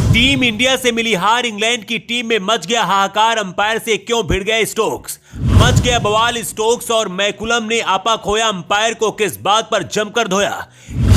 Team India से मिली हार, England की टीम में मच गया हाहाकार, अंपायर से क्यों भिड़ गए स्टोक्स। मच गया बवाल, स्टोक्स और मैकुलम ने आपा खोया, अंपायर को किस बात पर जमकर धोया।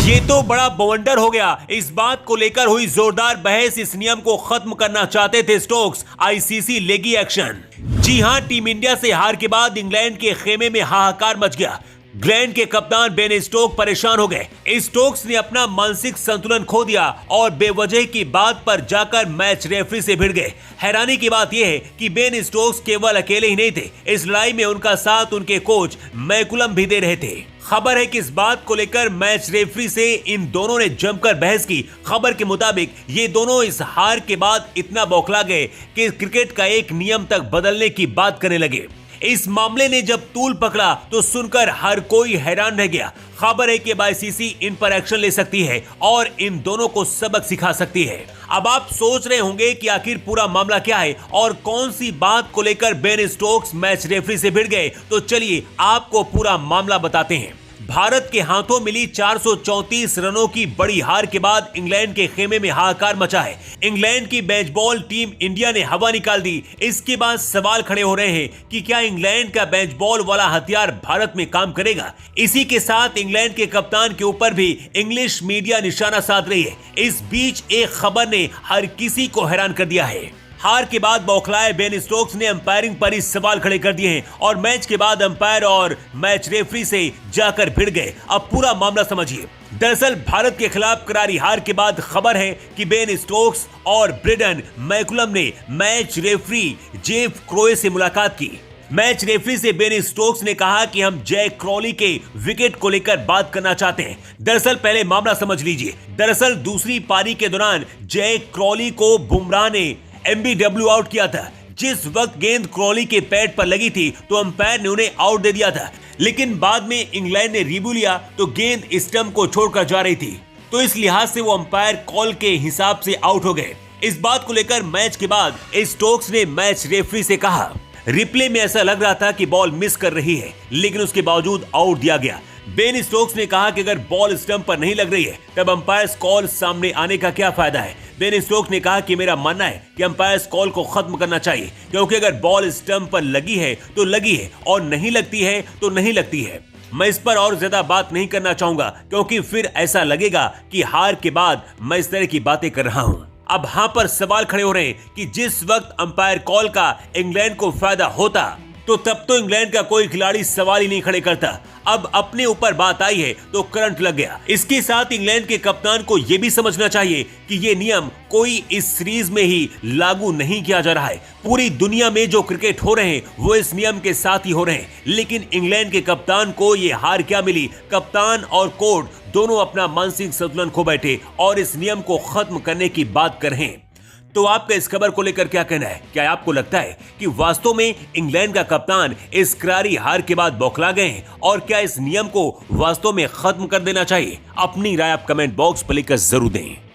ये तो बड़ा बवंडर हो गया। इस बात को लेकर हुई जोरदार बहस। इस नियम को खत्म करना चाहते थे स्टोक्स, आईसीसी लेगी एक्शन। जी हां, टीम इंडिया से हार के बाद इंग्लैंड के खेमे में हाहाकार मच गया। इंग्लैंड के कप्तान बेन स्टोक्स परेशान हो गए। स्टोक्स ने अपना मानसिक संतुलन खो दिया और बेवजह की बात पर जाकर मैच रेफरी से भिड़ गए। हैरानी की बात यह है कि बेन स्टोक्स केवल अकेले ही नहीं थे, इस लड़ाई में उनका साथ उनके कोच मैकुलम भी दे रहे थे। खबर है कि इस बात को लेकर मैच रेफरी से इन दोनों ने जमकर बहस की। खबर के मुताबिक ये दोनों इस हार के बाद इतना बौखला गए कि क्रिकेट का एक नियम तक बदलने की बात करने लगे। इस मामले ने जब तूल पकड़ा तो सुनकर हर कोई हैरान रह गया। खबर है कि आईसीसी इन पर एक्शन ले सकती है और इन दोनों को सबक सिखा सकती है। अब आप सोच रहे होंगे कि आखिर पूरा मामला क्या है और कौन सी बात को लेकर बेन स्टोक्स मैच रेफरी से भिड़ गए, तो चलिए आपको पूरा मामला बताते हैं। भारत के हाथों मिली 434 रनों की बड़ी हार के बाद इंग्लैंड के खेमे में हाहाकार मचा है। इंग्लैंड की बेसबॉल टीम इंडिया ने हवा निकाल दी। इसके बाद सवाल खड़े हो रहे हैं कि क्या इंग्लैंड का बेसबॉल वाला हथियार भारत में काम करेगा। इसी के साथ इंग्लैंड के कप्तान के ऊपर भी इंग्लिश मीडिया निशाना साध रही है। इस बीच एक खबर ने हर किसी को हैरान कर दिया है। हार के बाद बौखलाए बेन स्टोक्स ने अंपायरिंग पर ही सवाल खड़े कर दिए हैं और मैच के बाद अंपायर और मैच रेफरी से जाकर भिड़ गए। अब पूरा मामला समझिए। दरअसल भारत के खिलाफ करारी हार के बाद खबर है कि बेन स्टोक्स और ब्रेंडन मैकुलम ने मैच रेफरी जेफ क्रोए से मुलाकात की। मैच रेफरी से बेन स्टोक्स ने कहा कि हम जैक क्रॉली के विकेट को लेकर बात करना चाहते हैं। दरअसल पहले मामला समझ लीजिए। दरअसल दूसरी पारी के दौरान जैक क्रॉली को बुमराह ने एमबीडब्ल्यू आउट किया था। जिस वक्त गेंद क्रॉली के पैड पर लगी थी तो अंपायर ने उन्हें आउट दे दिया था, लेकिन बाद में इंग्लैंड ने रिव्यू लिया तो गेंद स्टंप को छोड़कर जा रही थी, तो इस लिहाज से वो अंपायर कॉल के हिसाब से आउट हो गए। इस बात को लेकर मैच के बाद स्टोक्स ने मैच रेफरी से कहा, रिप्ले में ऐसा लग रहा था कि बॉल मिस कर रही है, लेकिन उसके बावजूद आउट दिया गया। बेन स्टोक्स ने कहा कि अगर बॉल स्टंप पर नहीं लग रही है तब अंपायर्स कॉल सामने आने का क्या फायदा है। बेन स्टोक्स ने कहा कि मेरा मानना है कि अंपायर्स कॉल को खत्म करना चाहिए, क्योंकि अगर बॉल स्टंप पर लगी है तो लगी है और नहीं लगती है तो नहीं लगती है। मैं इस पर और ज्यादा बात नहीं करना चाहूंगा, क्योंकि फिर ऐसा लगेगा कि हार के बाद मैं इस तरह की बातें कर रहा हूं। अब हां पर सवाल खड़े हो रहे हैं कि जिस वक्त अंपायर कॉल का इंग्लैंड को फायदा होता तो तब तो इंग्लैंड का कोई खिलाड़ी सवाल ही नहीं खड़े करता। अब अपने ऊपर बात आई है तो करंट लग गया। इसके साथ इंग्लैंड के कप्तान को यह भी समझना चाहिए कि ये नियम कोई इस सीरीज में ही लागू नहीं किया जा रहा है। पूरी दुनिया में जो क्रिकेट हो रहे हैं वो इस नियम के साथ ही हो रहे हैं, लेकिन इंग्लैंड के कप्तान को ये हार क्या मिली। कप्तान और कोच दोनों अपना मानसिक संतुलन खो बैठे और इस नियम को खत्म करने की बात कर रहे हैं। तो आपका इस खबर को लेकर क्या कहना है? क्या आपको लगता है कि वास्तव में इंग्लैंड का कप्तान इस करारी हार के बाद बौखला गए हैं और क्या इस नियम को वास्तव में खत्म कर देना चाहिए? अपनी राय आप कमेंट बॉक्स पर लिखकर जरूर दें।